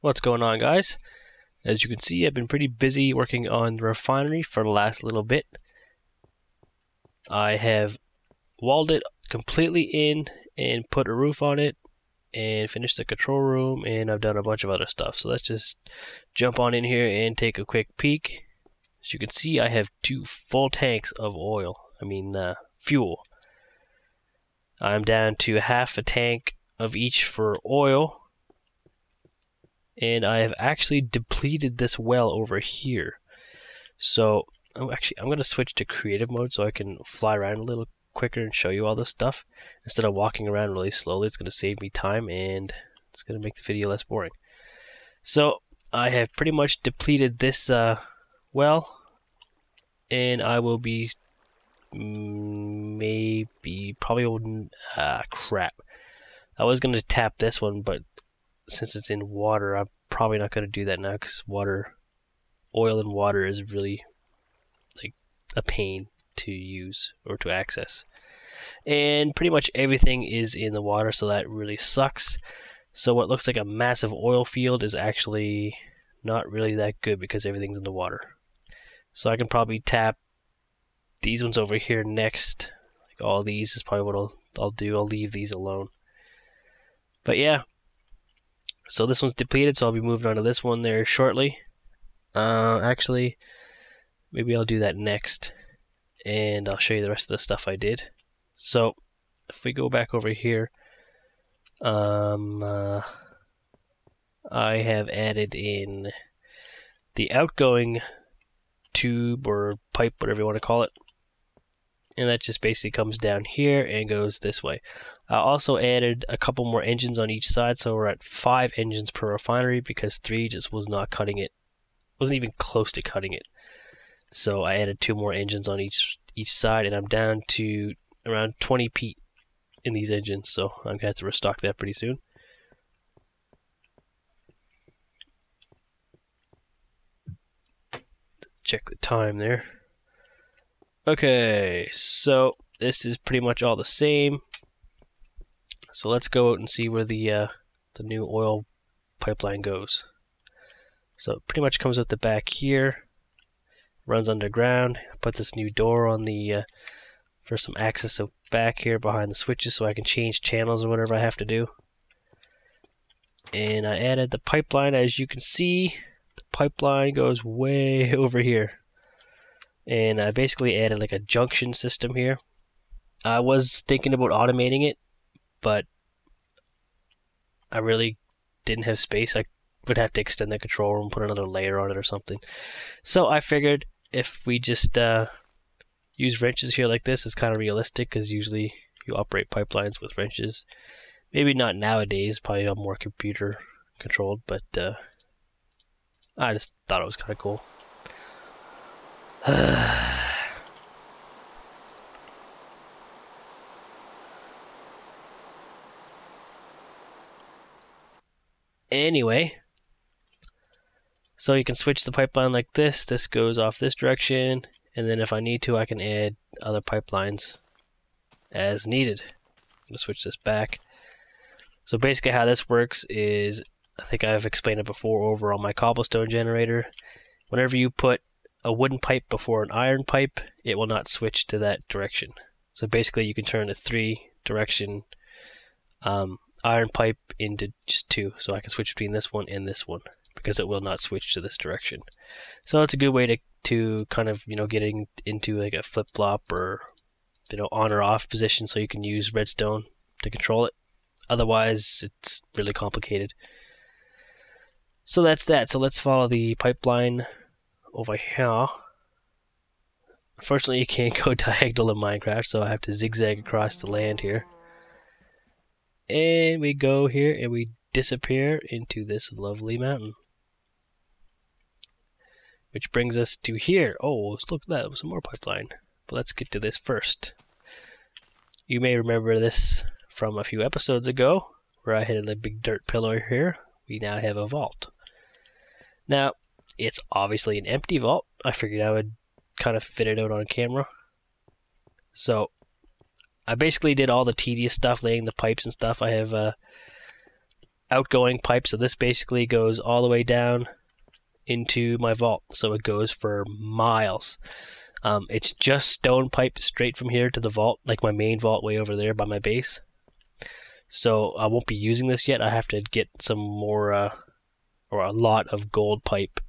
What's going on, guys? As you can see, I've been pretty busy working on the refinery for the last little bit. I have walled it completely in and put a roof on it and finished the control room, and I've done a bunch of other stuff. So let's just jump on in here and take a quick peek. As you can see, I have 2 full tanks of fuel. I'm down to half a tank of each for oil, and I have actually depleted this well over here. So I'm going to switch to creative mode so I can fly around a little quicker and show you all this stuff. Instead of walking around really slowly, it's going to save me time and it's going to make the video less boring. So I have pretty much depleted this well, and I will be crap. I was going to tap this one, but since it's in water, I'm probably not going to do that now because oil and water is really like a pain to use or to access. And pretty much everything is in the water, so that really sucks. So what looks like a massive oil field is actually not really that good because everything's in the water. So I can probably tap these ones over here next. Like all these is probably what I'll do. I'll leave these alone. But yeah. So this one's depleted, so I'll be moving on to this one there shortly. Actually, maybe I'll do that next, and I'll show you the rest of the stuff I did. So, if we go back over here, I have added in the outgoing tube or pipe, whatever you want to call it. And that just basically comes down here and goes this way. I also added a couple more engines on each side, so we're at 5 engines per refinery because 3 just was not cutting it. Wasn't even close to cutting it. So I added 2 more engines on each side, and I'm down to around 20 feet in these engines, so I'm going to have to restock that pretty soon. Check the time there. Okay, so this is pretty much all the same. So let's go out and see where the new oil pipeline goes. So it pretty much comes out the back here, runs underground. I put this new door on the for some access out back here behind the switches so I can change channels or whatever I have to do. And I added the pipeline. As you can see, the pipeline goes way over here. And I basically added like a junction system here. I was thinking about automating it, but I really didn't have space. I would have to extend the control room, put another layer on it or something. So I figured if we just use wrenches here like this, it's kind of realistic because usually you operate pipelines with wrenches. Maybe not nowadays, probably more computer controlled, but I just thought it was kind of cool. Anyway, so you can switch the pipeline like this. This goes off this direction, and then if I need to, I can add other pipelines as needed. I'm going to switch this back. So basically how this works is, I think I've explained it before over on my cobblestone generator. Whenever you put a wooden pipe before an iron pipe, it will not switch to that direction. So basically you can turn a 3-direction iron pipe into just 2. So I can switch between this one and this one because it will not switch to this direction. So it's a good way to kind of, getting into like a flip-flop or, on or off position so you can use redstone to control it. Otherwise, it's really complicated. So that's that. So let's follow the pipeline over here. Unfortunately, you can't go diagonal in Minecraft, so I have to zigzag across the land here. And we go here and we disappear into this lovely mountain. Which brings us to here. Oh, look at that, some more pipeline. But let's get to this first. You may remember this from a few episodes ago, where I had a big dirt pillar here. We now have a vault. Now, it's obviously an empty vault. I figured I would kind of fit it out on camera. So, I basically did all the tedious stuff, laying the pipes and stuff. I have outgoing pipe, so this basically goes all the way down into my vault, so it goes for miles. It's just stone pipe straight from here to the vault, like my main vault way over there by my base. So I won't be using this yet. I have to get some more, or a lot of gold pipe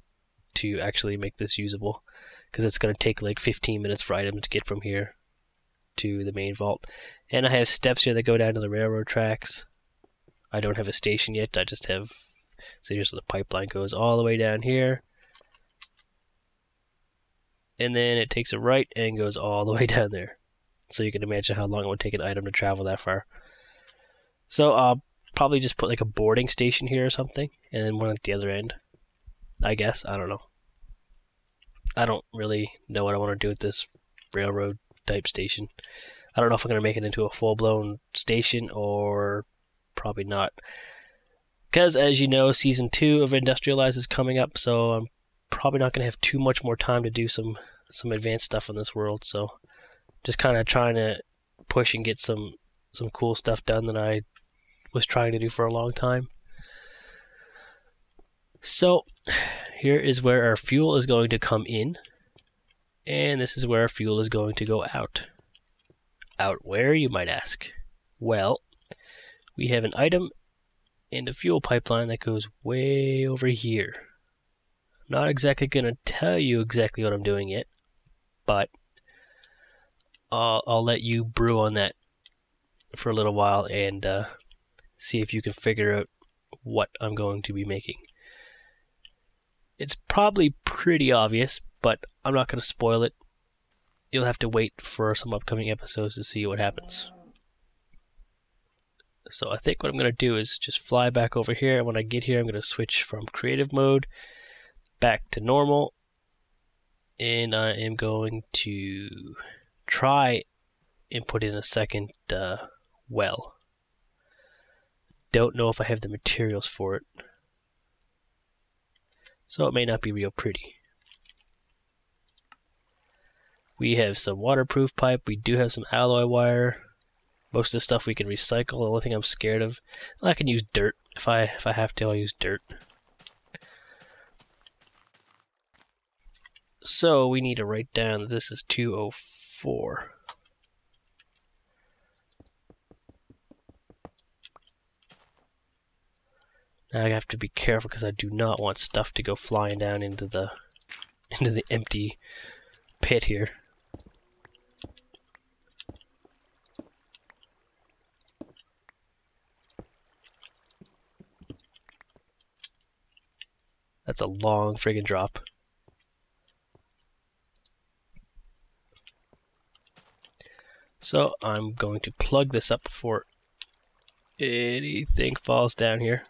to actually make this usable, because it's going to take like 15 minutes for items to get from here to the main vault. And I have steps here that go down to the railroad tracks. I don't have a station yet. I just have, so here's the pipeline goes all the way down here, and then it takes a right and goes all the way down there. So you can imagine how long it would take an item to travel that far. So I'll probably just put like a boarding station here or something, and then one at the other end, I guess. I don't know. I don't really know what I want to do with this railroad type station. I don't know if I'm going to make it into a full-blown station or probably not. Because as you know, season 2 of Industrialized is coming up, so I'm probably not going to have too much more time to do some advanced stuff in this world. So just kind of trying to push and get some cool stuff done that I was trying to do for a long time. So here is where our fuel is going to come in, and this is where our fuel is going to go out. Out where, you might ask? Well, we have an item and a fuel pipeline that goes way over here. I'm not exactly going to tell you exactly what I'm doing yet, but I'll let you brew on that for a little while and see if you can figure out what I'm going to be making. It's probably pretty obvious, but I'm not going to spoil it. You'll have to wait for some upcoming episodes to see what happens. So I think what I'm going to do is just fly back over here, and when I get here I'm going to switch from creative mode back to normal, and I am going to try and put in a second well. Don't know if I have the materials for it, so it may not be real pretty. We have some waterproof pipe, we do have some alloy wire. Most of the stuff we can recycle. The only thing I'm scared of, well, I can use dirt. If I have to, I'll use dirt. So we need to write down that this is 204. Now I have to be careful because I do not want stuff to go flying down into the empty pit here. That's a long friggin' drop. So I'm going to plug this up before anything falls down here.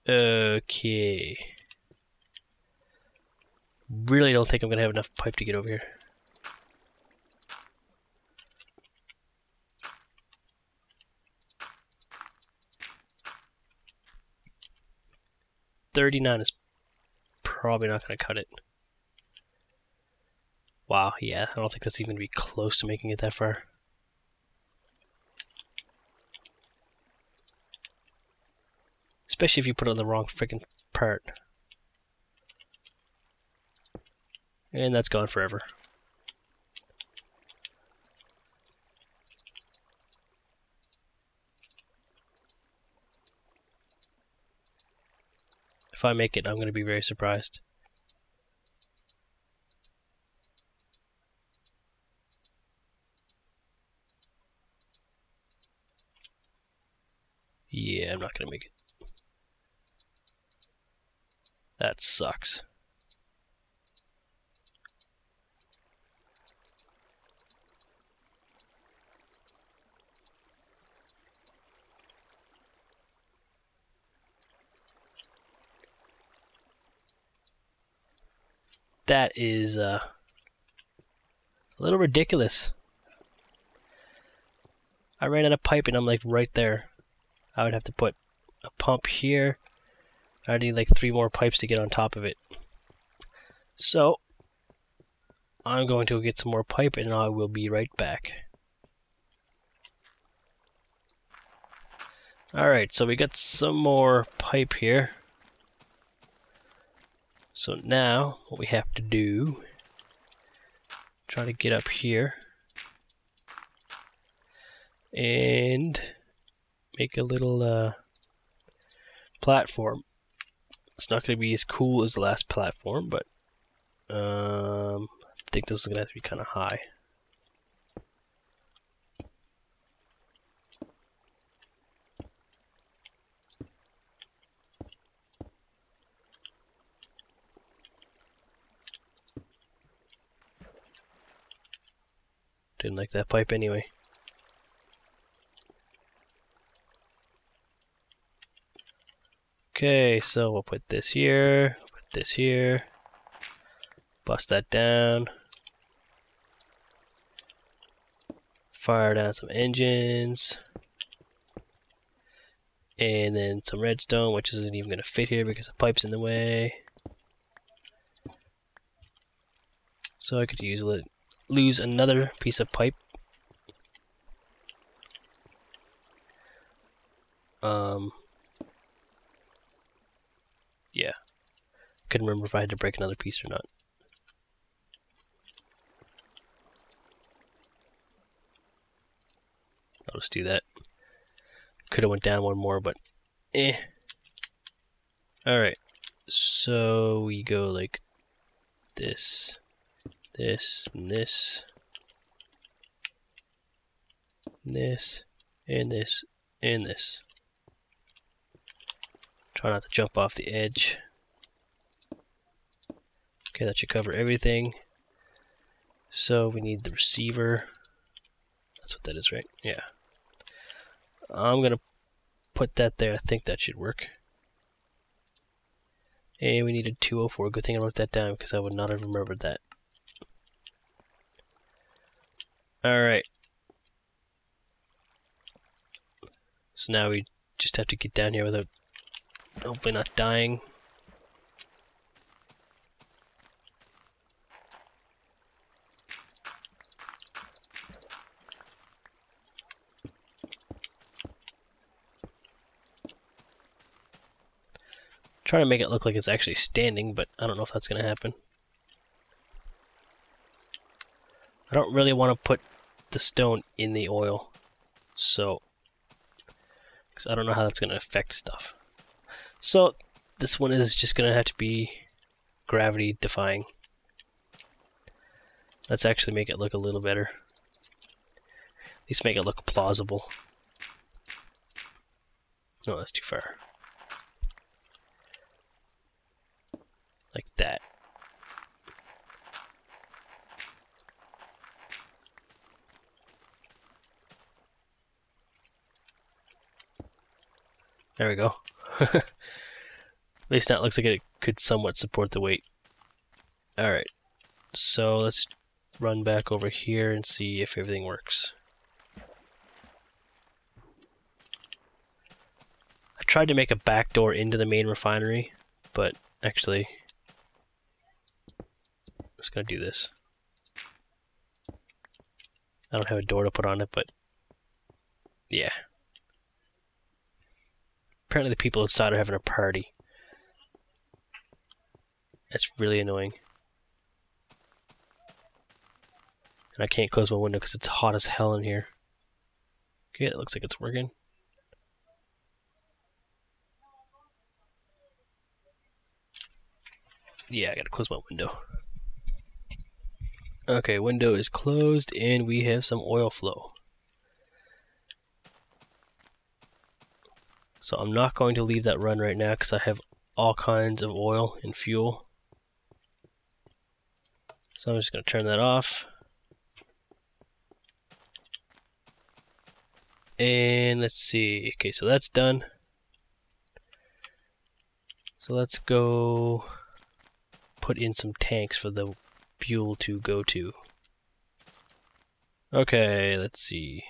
Okay. Really don't think I'm gonna have enough pipe to get over here. $39 is probably not gonna cut it. Wow, yeah, I don't think that's even gonna be close to making it that far. Especially if you put it on the wrong freaking part. And that's gone forever. If I make it, I'm going to be very surprised. Yeah, I'm not going to make it. That sucks. that is a little ridiculous. I ran out of pipe and I'm like right there. I would have to put a pump here. I need like 3 more pipes to get on top of it. So I'm going to get some more pipe and I will be right back. Alright, so we got some more pipe here. So now what we have to do, try to get up here and make a little platform. It's not going to be as cool as the last platform, but I think this is going to have to be kind of high. Didn't like that pipe anyway. Okay, so we'll put this here, put this here, bust that down, fire down some engines, and then some redstone, which isn't even going to fit here because the pipe's in the way. So I could lose another piece of pipe. Yeah. Couldn't remember if I had to break another piece or not. I'll just do that. Could have went down one more, but eh. Alright. So we go like this, this, and this, and this, and this, and this. Try not to jump off the edge. Okay, that should cover everything. So we need the receiver. That's what that is, right? Yeah. I'm gonna put that there. I think that should work. And we needed 204. Good thing I wrote that down because I would not have remembered that. Alright. So now we just have to get down here without hopefully not dying. Trying to make it look like it's actually standing, but I don't know if that's going to happen. I don't really want to put the stone in the oil, so because I don't know how that's going to affect stuff. So this one is just going to have to be gravity defying. Let's actually make it look a little better. At least make it look plausible. No, that's too far. Like that. There we go. At least that looks like it could somewhat support the weight. Alright, so let's run back over here and see if everything works. I tried to make a back door into the main refinery, but actually I'm just gonna do this. I don't have a door to put on it, but yeah. Apparently the people outside are having a party. That's really annoying. And I can't close my window because it's hot as hell in here. Okay, it looks like it's working. Yeah, I gotta close my window. Okay, window is closed and we have some oil flow. So I'm not going to leave that run right now because I have all kinds of oil and fuel. So I'm just going to turn that off. And let's see. Okay, so that's done. So let's go put in some tanks for the fuel to go to. Okay, let's see.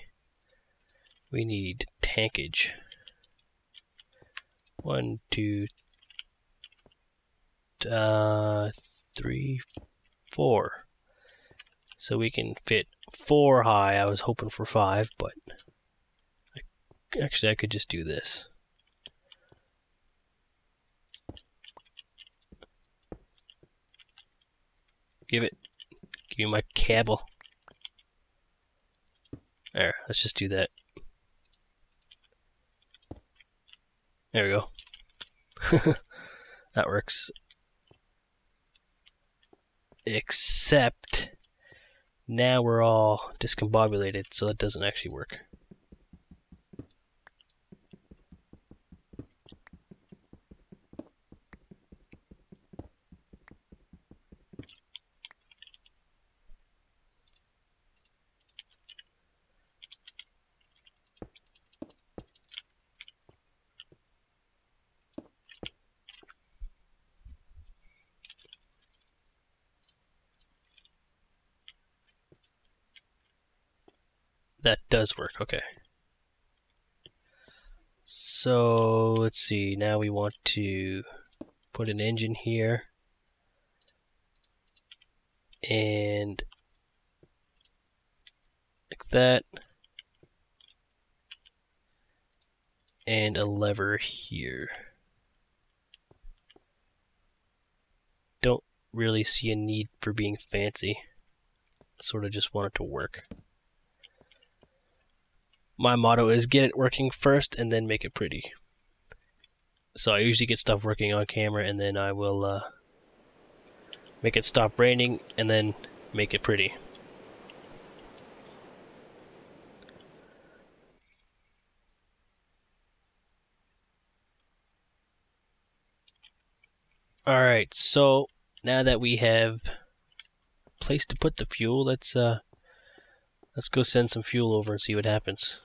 We need tankage. 1, 2, 3, 4. So we can fit 4 high. I was hoping for 5, but actually I could just do this. Give me my cable. There, let's just do that. There we go. That works. Except now we're all discombobulated, so that doesn't actually work. That does work, okay. So let's see, now we want to put an engine here and like that, and a lever here. Don't really see a need for being fancy, sort of just want it to work. My motto is get it working first and then make it pretty. So I usually get stuff working on camera and then I will make it stop raining and then make it pretty. Alright, so now that we have a place to put the fuel, let's go send some fuel over and see what happens.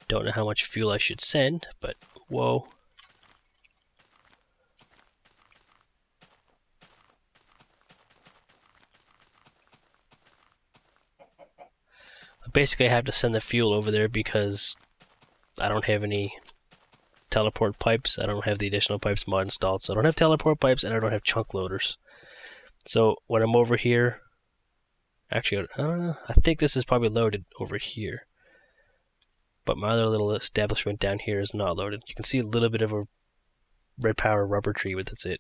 Don't know how much fuel I should send, but whoa. Basically I have to send the fuel over there because I don't have any teleport pipes. I don't have the additional pipes mod installed, so I don't have teleport pipes and I don't have chunk loaders. So when I'm over here, actually I don't know, I think this is probably loaded over here. But my other little establishment down here is not loaded. You can see a little bit of a red power rubber tree, but that's it.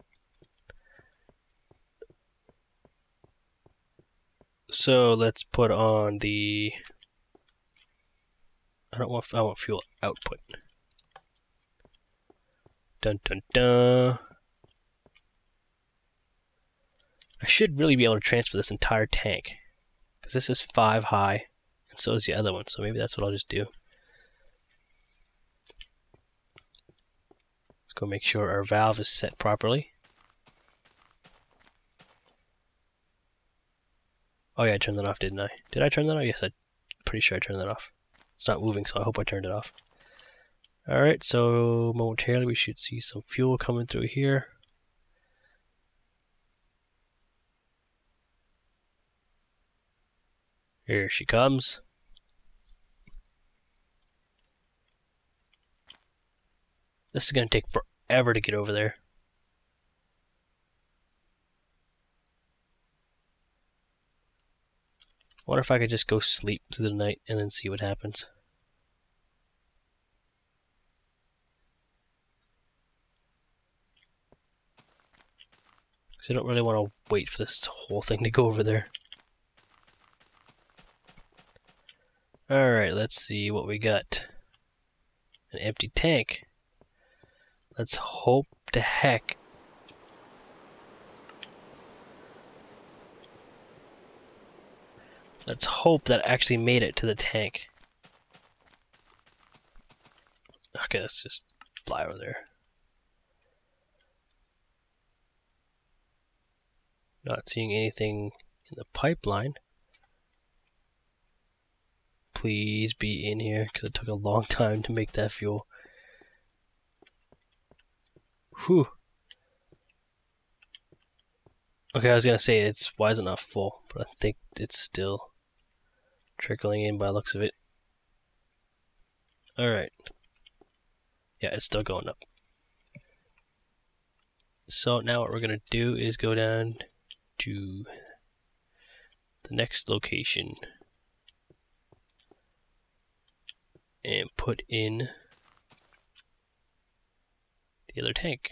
So let's put on the, I want fuel output. Dun dun dun. I should really be able to transfer this entire tank, because this is 5 high, and so is the other one, so maybe that's what I'll just do. Let's go make sure our valve is set properly. Oh yeah, I turned that off, didn't I? Did I turn that off? Yes, I'm pretty sure I turned that off. It's not moving, so I hope I turned it off. Alright, so momentarily we should see some fuel coming through here. Here she comes. This is going to take forever to get over there. I wonder if I could just go sleep through the night and then see what happens. Because I don't really want to wait for this whole thing to go over there. Alright, let's see what we got. An empty tank. Let's hope to heck. Let's hope that actually made it to the tank. Okay, let's just fly over there. Not seeing anything in the pipeline. Please be in here, because it took a long time to make that fuel. Whew. Okay, I was gonna say why is it not full? But I think it's still trickling in by the looks of it. Alright. Yeah, it's still going up. So now what we're gonna do is go down to the next location and put in the other tank.